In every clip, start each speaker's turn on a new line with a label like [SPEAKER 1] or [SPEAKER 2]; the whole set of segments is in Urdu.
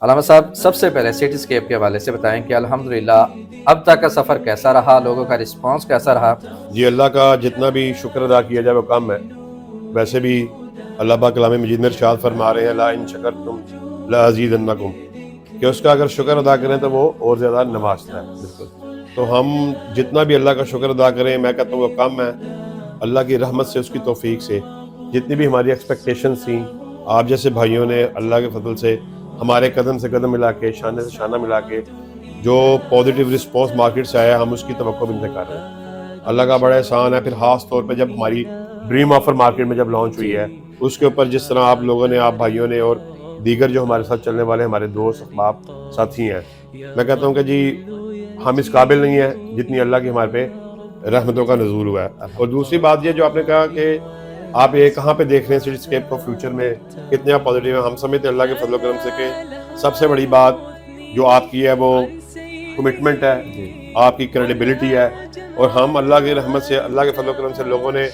[SPEAKER 1] علامہ صاحب، سب سے پہلے سٹی اسکیپ کے حوالے سے بتائیں کہ الحمدللہ اب تک کا سفر کیسا رہا، لوگوں کا رسپانس کیسا رہا؟
[SPEAKER 2] جی اللہ کا جتنا بھی شکر ادا کیا جائے وہ کم ہے. ویسے بھی اللہ پاک کلام مجید میں ارشاد فرما رہے ہیں لا ان شکرتم لازیدنکم، کہ اس کا اگر شکر ادا کریں تو وہ اور زیادہ نوازتا ہے.
[SPEAKER 1] بالکل.
[SPEAKER 2] تو ہم جتنا بھی اللہ کا شکر ادا کریں میں کہتا ہوں وہ کم ہے. اللہ کی رحمت سے، اس کی توفیق سے جتنی بھی ہماری ایکسپیکٹیشنز تھیں، آپ جیسے بھائیوں نے اللہ کے فضل سے ہمارے قدم سے قدم ملا کے، شانے سے شانہ ملا کے جو پازیٹیو رسپانس مارکیٹ سے آیا، ہم اس کی توقع بھی نہیں کر رہے ہیں. اللہ کا بڑا احسان ہے. پھر خاص طور پہ جب ہماری ڈریم آفر مارکیٹ میں جب لانچ ہوئی ہے، اس کے اوپر جس طرح آپ لوگوں نے، آپ بھائیوں نے اور دیگر جو ہمارے ساتھ چلنے والے ہمارے دوست احباب ساتھی ہیں، میں کہتا ہوں کہ جی ہم اس قابل نہیں ہیں جتنی اللہ کی ہمارے پہ رحمتوں کا نزول ہوا ہے. اور دوسری بات یہ جو آپ نے کہا کہ آپ یہ کہاں پہ دیکھ رہے ہیں سٹی اسکیپ کو فیوچر میں کتنے آپ پازیٹیو ہیں، ہم سمجھتے ہیں اللہ کے فضل و کرم سے کہ سب سے بڑی بات جو آپ کی ہے وہ کمٹمنٹ ہے، آپ کی کریڈیبلٹی ہے. اور ہم اللہ کی رحمت سے، اللہ کے فضل و کرم سے لوگوں نے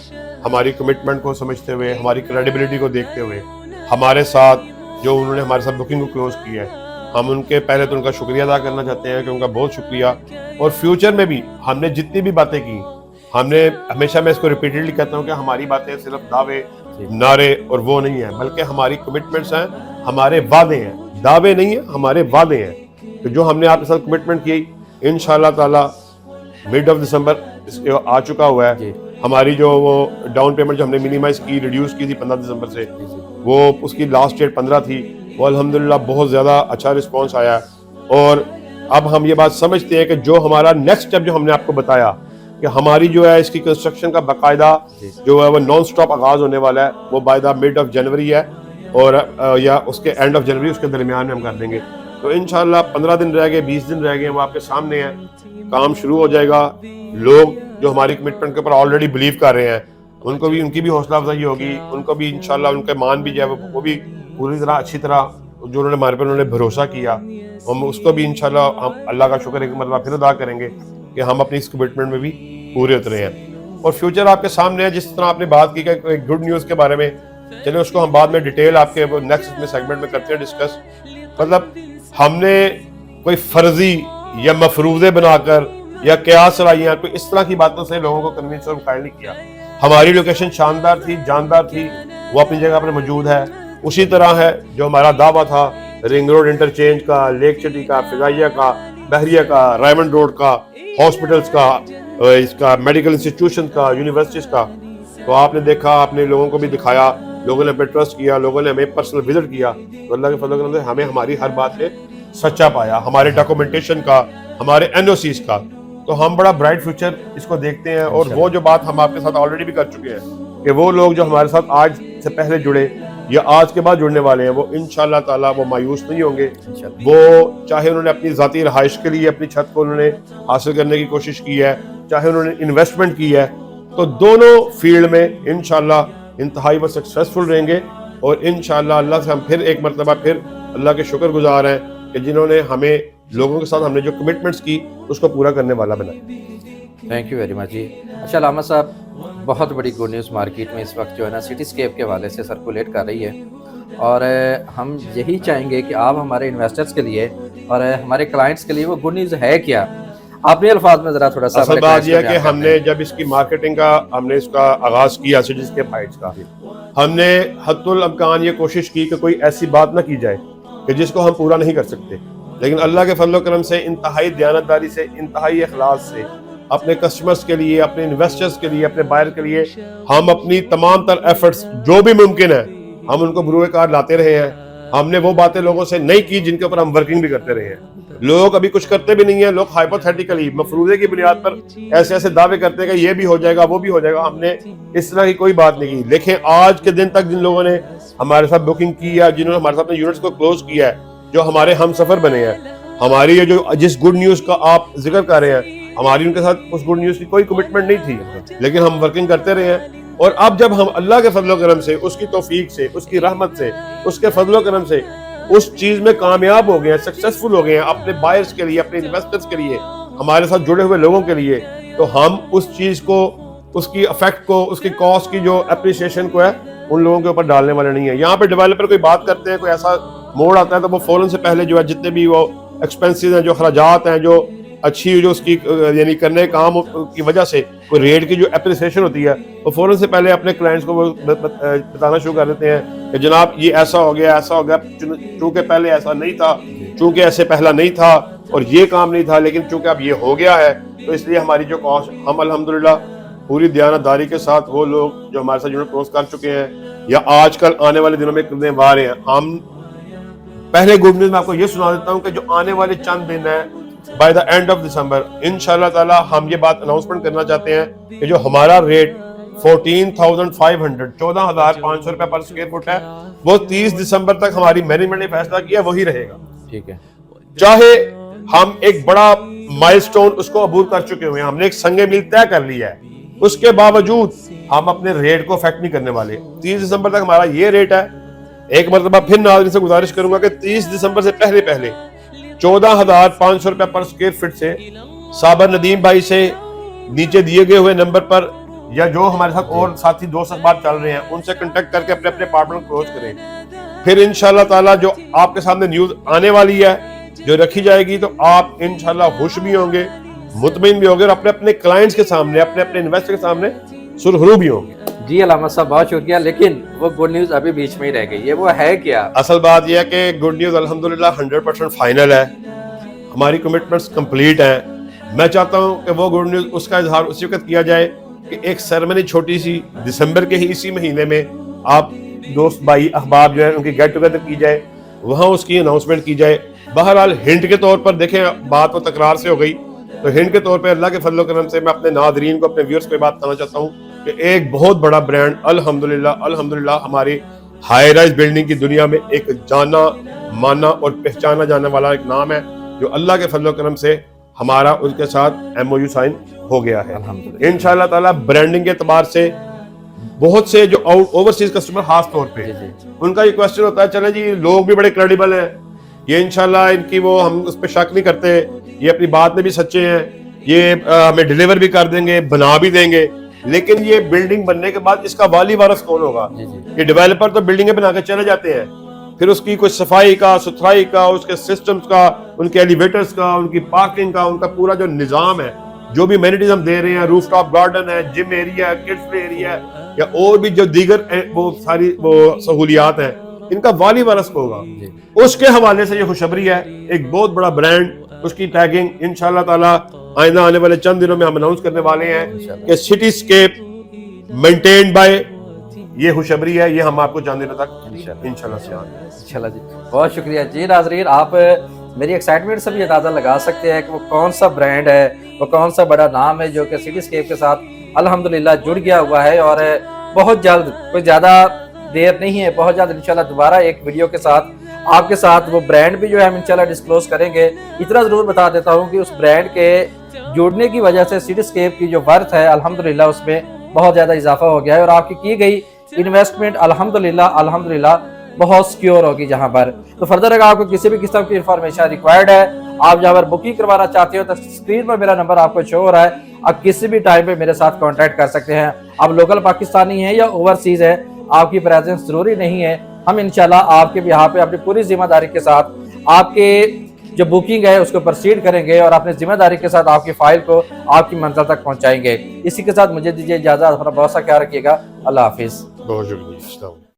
[SPEAKER 2] ہماری کمٹمنٹ کو سمجھتے ہوئے، ہماری کریڈیبلٹی کو دیکھتے ہوئے ہمارے ساتھ جو انہوں نے ہمارے ساتھ بکنگ کو کلوز کی ہے، ہم ان کے پہلے تو ان کا شکریہ ادا کرنا چاہتے ہیں کہ ان کا بہت شکریہ. اور فیوچر میں بھی ہم نے جتنی بھی باتیں کی، ہم نے ہمیشہ، میں اس کو ریپیٹڈلی کہتا ہوں کہ ہماری باتیں صرف دعوے نعرے اور وہ نہیں ہیں، بلکہ ہماری کمٹمنٹس ہیں، ہمارے وعدے ہیں. دعوے نہیں ہیں، ہمارے وعدے ہیں کہ جو ہم نے آپ کے ساتھ کمٹمنٹ کی انشاءاللہ تعالی مڈ آف دسمبر آ چکا ہوا ہے. ہماری جو وہ ڈاؤن پیمنٹ جو ہم نے منیمائز کی، ریڈیوس کی تھی 15 دسمبر سے، وہ اس کی لاسٹ ڈیٹ 15 تھی. وہ الحمدللہ بہت زیادہ اچھا رسپانس آیا. اور اب ہم یہ بات سمجھتے ہیں کہ جو ہمارا نیکسٹ اسٹیپ جو ہم نے آپ کو بتایا کہ ہماری جو ہے اس کی کنسٹرکشن کا باقاعدہ جو ہے وہ نان سٹاپ آغاز ہونے والا ہے، وہ by the mid of January ہے، اور یا اس کے اینڈ آف جنوری، اس کے درمیان میں ہم کر دیں گے. تو انشاءاللہ 15 دن رہ گئے، 20 دن رہ گئے، وہ آپ کے سامنے ہیں. کام شروع ہو جائے گا. لوگ جو ہماری کمٹمنٹ کے اوپر آلریڈی بلیو کر رہے ہیں، ان کو بھی، ان کی بھی حوصلہ افزائی ہوگی، ان کو بھی انشاءاللہ ان کے مان بھی جو ہے وہ بھی پوری طرح اچھی طرح جو انہوں نے ہمارے پر انہوں نے بھروسہ کیا، ہم اس کو بھی انشاءاللہ ہم اللہ کا شکر ایک مرتبہ پھر ادا کریں گے کہ ہم اپنی اس کمٹمنٹ میں بھی پورے اترے ہیں. اور فیوچر آپ کے سامنے ہے. جس طرح آپ نے بات کی کہ ایک گڈ نیوز کے بارے میں، چلیں اس کو ہم بعد میں ڈیٹیل آپ کے نیکسٹ میں سیگمنٹ میں کرتے ہیں ڈسکس. مطلب ہم نے کوئی فرضی یا مفروضے بنا کر یا قیاس صلاحیاں کوئی اس طرح کی باتوں سے لوگوں کو کنونس اور قائل نہیں کیا. ہماری لوکیشن شاندار تھی، جاندار تھی، وہ اپنی جگہ پر موجود ہے. اسی طرح ہے جو ہمارا دعویٰ تھا رنگ روڈ انٹرچینج کا، لیک سٹی کا، فضائیہ کا، بحریہ کا، رائمنڈ روڈ کا، ہاسپٹلز کا، اس کا میڈیکل انسٹیٹیوشن کا، یونیورسٹیز کا، تو آپ نے دیکھا، آپ نے لوگوں کو بھی دکھایا، لوگوں نے ہمیں ٹرسٹ کیا، لوگوں نے ہمیں پرسنل وزٹ کیا. تو اللہ کے فضل و کرم سے ہمیں ہماری ہر بات پہ سچا پایا، ہمارے ڈاکومنٹیشن کا، ہمارے این او سیز کا. تو ہم بڑا برائٹ فیوچر اس کو دیکھتے ہیں. اور وہ جو بات ہم آپ کے ساتھ آلریڈی بھی کر چکے ہیں کہ وہ لوگ جو ہمارے ساتھ آج سے پہلے جڑے یا آج کے بعد جڑنے والے ہیں، وہ انشاءاللہ تعالیٰ وہ مایوس نہیں ہوں گے. وہ چاہے انہوں نے اپنی ذاتی رہائش کے لیے اپنی چھت کو انہوں نے حاصل کرنے کی کوشش کی ہے، چاہے انہوں نے انویسٹمنٹ کی ہے، تو دونوں فیلڈ میں انشاءاللہ انتہائی وہ سکسیسفل رہیں گے. اور انشاءاللہ اللہ سے ہم پھر ایک مرتبہ پھر اللہ کے شکر گزار ہیں کہ جنہوں نے ہمیں لوگوں کے ساتھ ہم نے جو کمٹمنٹس کی اس کو پورا کرنے والا بنایا.
[SPEAKER 1] تھینک یو ویری مچ جی. اچھا علامہ صاحب، بہت بڑی گڈ نیوز مارکیٹ میں اس وقت جو ہے نا سٹی اسکیپ کے حوالے سے سرکولیٹ کر رہی ہے، اور ہم یہی چاہیں گے کہ آپ ہمارے انویسٹرز کے لیے اور ہمارے کلائنٹس کے لیے وہ گڈ نیوز ہے کیا؟ اپنے الفاظ میں ذرا تھوڑا سا.
[SPEAKER 2] اصل بات یہ ہے کہ ہم نے جب اس کی مارکیٹنگ کا ہم نے اس کا آغاز کیا سٹی اسکیپ ہائٹس کا، ہم نے حتی الامکان یہ کوشش کی کہ کوئی ایسی بات نہ کی جائے کہ جس کو ہم پورا نہیں کر سکتے. لیکن اللہ کے فضل و کرم سے انتہائی دیانتداری سے، انتہائی اخلاص سے اپنے کسٹمرز کے لیے، اپنے انویسٹرز کے لیے، اپنے بائر کے لیے ہم اپنی تمام تر ایفرٹس جو بھی ممکن ہے ہم ان کو بروئے کار لاتے رہے ہیں. ہم نے وہ باتیں لوگوں سے نہیں کی جن کے اوپر ہم ورکنگ بھی کرتے رہے ہیں. لوگ ابھی کچھ کرتے بھی نہیں ہیں، لوگ ہائپوتھیٹیکلی مفروضے کی بنیاد پر ایسے ایسے دعوے کرتے ہیں کہ یہ بھی ہو جائے گا، وہ بھی ہو جائے گا. ہم نے اس طرح کی کوئی بات نہیں کی. دیکھیں آج کے دن تک جن لوگوں نے ہمارے ساتھ بکنگ کی ہے، جنہوں نے ہمارے ساتھ یونٹس کو کلوز کیا ہے، جو ہمارے ہم سفر بنے ہیں، ہماری یہ جو جس گڈ نیوز کا آپ ذکر کر رہے ہیں، ہماری ان کے ساتھ اس گڈ نیوز کی کوئی کمٹمنٹ نہیں تھی، لیکن ہم ورکنگ کرتے رہے ہیں. اور اب جب ہم اللہ کے فضل و کرم سے، اس کی توفیق سے، اس کی رحمت سے، اس کے فضل و کرم سے اس چیز میں کامیاب ہو گئے ہیں، سکسیسفل ہو گئے ہیں اپنے بائرز کے لیے، اپنے انویسٹرز کے لیے، ہمارے ساتھ جڑے ہوئے لوگوں کے لیے، تو ہم اس چیز کو، اس کی افیکٹ کو، اس کی کاسٹ کی جو اپریسیشن کو ہے ان لوگوں کے اوپر ڈالنے والے نہیں ہیں. یہاں پہ ڈیولپر کوئی بات کرتے ہیں، کوئی ایسا موڑ آتا ہے تو وہ فوراً سے پہلے جو ہے جتنے بھی وہ ایکسپینسز ہیں, جو اخراجات ہیں, جو اچھی جو اس کی یعنی کرنے کام کی وجہ سے کوئی ریٹ کی جو اپریسیشن ہوتی ہے, وہ فوراً سے پہلے اپنے کلائنٹس کو وہ بتانا شروع کر دیتے ہیں کہ جناب یہ ایسا ہو گیا, چونکہ پہلے ایسا نہیں تھا, چونکہ ایسے پہلا نہیں تھا اور یہ کام نہیں تھا, لیکن چونکہ اب یہ ہو گیا ہے تو اس لیے ہماری جو کاسٹ, ہم الحمدللہ پوری دیانتداری کے ساتھ وہ لوگ جو ہمارے ساتھ جنہوں نے کورس کر چکے ہیں یا آج کل آنے والے دنوں میں کرنے والے ہیں, ہم پہلے گڈ نیوز میں آپ کو یہ سنا دیتا ہوں کہ جو آنے والے چند دن ہیں بائی دا اینڈ آف دسمبر انشاءاللہ تعالی ہم یہ بات اناؤنسمنٹ کرنا چاہتے ہیں کہ جو ہمارا ریٹ 14,500 14,500 روپے پر اسکوائر فٹ ہے, وہ 30 دسمبر تک ہماری مینجمنٹ نے فیصلہ کیا وہی رہے گا.
[SPEAKER 1] ٹھیک ہے,
[SPEAKER 2] چاہے ہم ایک بڑا مائل سٹون اس کو عبور کر چکے ہوئے ہیں, ہم نے ایک سنگ میل طے کر لیا ہے, اس کے باوجود ہم اپنے ریٹ کو افیکٹ نہیں کرنے والے. 30 دسمبر تک ہمارا یہ ریٹ ہے. ایک مرتبہ پھر ناظرین سے گزارش کروں گا کہ 30 دسمبر سے پہلے 14,500 روپے پر اسکوائر فٹ سے صابر ندیم بھائی سے نیچے دیے گئے ہوئے نمبر پر یا جو ہمارے ساتھ اور ساتھی دوست اخبار چل رہے ہیں ان سے کنٹیکٹ کر کے اپنے اپنے اپارٹمنٹ کلوز کریں. پھر انشاءاللہ تعالی جو آپ کے سامنے نیوز آنے والی ہے جو رکھی جائے گی تو آپ انشاءاللہ خوش بھی ہوں گے, مطمئن بھی ہوں گے اور اپنے اپنے کلائنٹس کے سامنے, اپنے اپنے انویسٹر کے سامنے سرخرو بھی ہوں گے.
[SPEAKER 1] جی علامہ صاحب بہت شکریہ, لیکن وہ گڈ نیوز ابھی بیچ میں ہی رہ گئی ہے, وہ ہے کیا؟
[SPEAKER 2] اصل بات یہ ہے کہ گڈ نیوز الحمدللہ 100% فائنل ہے, ہماری کمٹمنٹس کمپلیٹ ہیں. میں چاہتا ہوں کہ وہ گڈ نیوز اس کا اظہار اسی وقت کیا جائے کہ ایک سیرمنی چھوٹی سی دسمبر کے ہی اسی مہینے میں آپ دوست بھائی احباب جو ہیں ان کی گیٹ ٹوگیدر کی جائے, وہاں اس کی اناؤنسمنٹ کی جائے. بہرحال ہنٹ کے طور پر دیکھیں بات تو تکرار سے ہو گئی, تو ہنٹ کے طور پہ اللہ کے فضل و کرم سے میں اپنے ناظرین کو, اپنے ویورز کو بات کرنا چاہتا ہوں کہ ایک بہت بڑا برانڈ الحمدللہ ہماری ہائی رائز بلڈنگ کی دنیا میں ایک جانا مانا اور پہچانا جانے والا ایک نام ہے جو اللہ کے فضل و کرم سے ہمارا اس کے ساتھ MOU سائن ہو گیا ہے. انشاءاللہ تعالی برانڈنگ کے اعتبار سے بہت سے جو اوورسیز کسٹمر خاص طور پہ ان کا یہ کوشچن ہوتا ہے چلے جی لوگ بھی بڑے کریڈیبل ہیں, یہ انشاءاللہ ان کی وہ ہم اس پہ شک نہیں کرتے, یہ اپنی بات میں بھی سچے ہیں, یہ ہمیں ڈیلیور بھی کر دیں گے, بنا بھی دیں گے, لیکن یہ بلڈنگ بننے کے بعد اس کا والی وارث کون ہوگا؟ یہ ڈیولپر تو بلڈنگیں بنا کے چلے جاتے ہیں, پھر اس کی کوئی صفائی کا, ستھرائی کا, اس کے سسٹمز کا, ان کے ایلیویٹرز کا, ان کی پارکنگ کا, ان کا پورا جو نظام ہے, جو بھی امینٹیز ہم دے رہے ہیں, روف ٹاپ گارڈن ہے, جم ایریا ہے, کڈس پلے ایریا ہے, یا اور بھی جو دیگر وہ ساری وہ سہولیات ہیں, ان کا والی وارث کو ہوگا. اس کے حوالے سے یہ خوشخبری ہے, ایک بہت بڑا برانڈ, اس کی ٹیگنگ انشاءاللہ تعالی آئندہ آنے والے چند دنوں میں ہم اناؤنس کرنے والے ہیں کہ سٹی اسکیپ مینٹینڈ بائی, یہ خوشخبری ہے, یہ ہم آپ کو چند دنوں تک انشاءاللہ سے
[SPEAKER 1] انشاءاللہ. جی بہت شکریہ. جی ناظرین, آپ میری ایکسائٹمنٹ سے بھی اندازہ لگا سکتے ہیں کہ وہ کون سا برانڈ ہے, وہ کون سا بڑا نام ہے جو کہ سٹی اسکیپ کے ساتھ الحمدللہ جڑ گیا ہوا ہے, اور بہت جلد, کوئی زیادہ دیر نہیں ہے, بہت جلد انشاءاللہ دوبارہ ایک ویڈیو کے ساتھ آپ کے ساتھ وہ برانڈ بھی جو ہے ہم انشاءاللہ ڈسکلوز کریں گے. اتنا ضرور بتا دیتا ہوں کہ اس برانڈ کے جوڑنے کی وجہ سے سٹی اسکیپ کی جو ورتھ ہے الحمدللہ اس میں بہت زیادہ اضافہ ہو گیا ہے, اور آپ کی گئی انویسٹمنٹ الحمدللہ بہت سیکیور ہوگی جہاں پر. تو فردر اگر آپ کو کسی بھی قسم کی انفارمیشن ریکوائرڈ ہے, آپ جہاں پر بکنگ کروانا چاہتے ہو, تو اسکرین پر میرا نمبر آپ کو شو ہو رہا ہے, آپ کسی بھی ٹائم پہ میرے ساتھ کانٹیکٹ کر سکتے ہیں. آپ لوکل پاکستانی ہیں یا اوورسیز ہیں, آپ کی پریزنس ضروری نہیں ہے, ہم انشاءاللہ آپ کے یہاں پہ اپنی پوری ذمہ داری کے ساتھ آپ کے جو بکنگ ہے اس کو پروسیڈ کریں گے, اور اپنے ذمہ داری کے ساتھ آپ کی فائل کو آپ کی منزل تک پہنچائیں گے. اسی کے ساتھ مجھے دیجیے اجازت, اپنا بہت سا خیال رکھیے گا. اللہ حافظ.
[SPEAKER 2] بہت شکریہ.